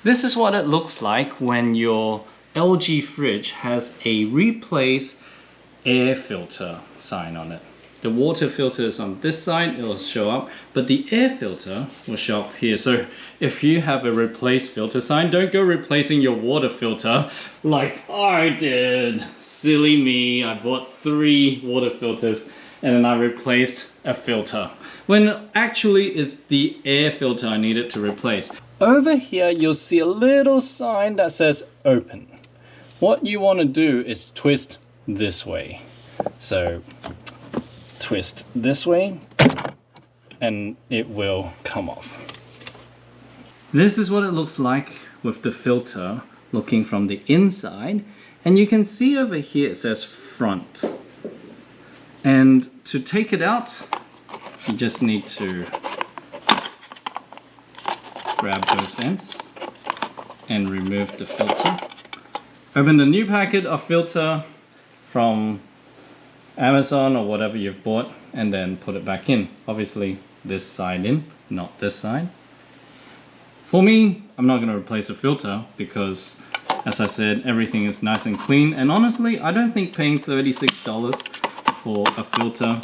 This is what it looks like when your LG fridge has a replace air filter sign on it. The water filter is on this side, it will show up, but the air filter will show up here. So if you have a replace filter sign, don't go replacing your water filter like I did. Silly me, I bought 3 water filters and then I replaced a filter, when actually it's the air filter I needed to replace. Over here you'll see a little sign that says open. What you want to do is twist this way. So twist this way and it will come off. This is what it looks like with the filter looking from the inside, and you can see over here it says front. And to take it out, you just need to grab both ends and remove the filter. Open the new packet of filter from Amazon or whatever you've bought and then put it back in. Obviously this side in, not this side. For me, I'm not going to replace a filter because, as I said, everything is nice and clean, and honestly I don't think paying $36 for a filter,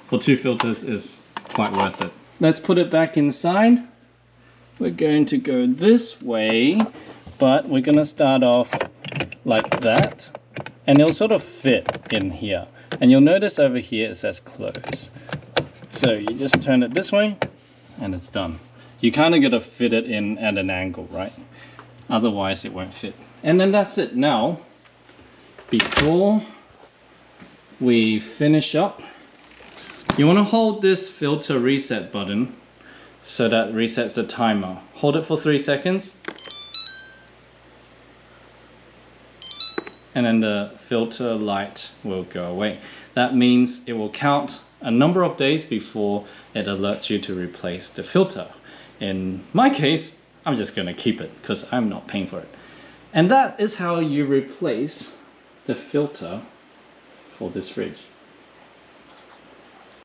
for 2 filters, is quite worth it. Let's put it back inside. We're going to go this way, but we're going to start off like that, and it'll sort of fit in here. And you'll notice over here it says close. So you just turn it this way and it's done. You kind of got to fit it in at an angle, right? Otherwise it won't fit. And then that's it. Now, before we finish up, you want to hold this filter reset button so that resets the timer. Hold it for 3 seconds. And then the filter light will go away. That means it will count a number of days before it alerts you to replace the filter. In my case, I'm just gonna keep it because I'm not paying for it. And that is how you replace the filter for this fridge.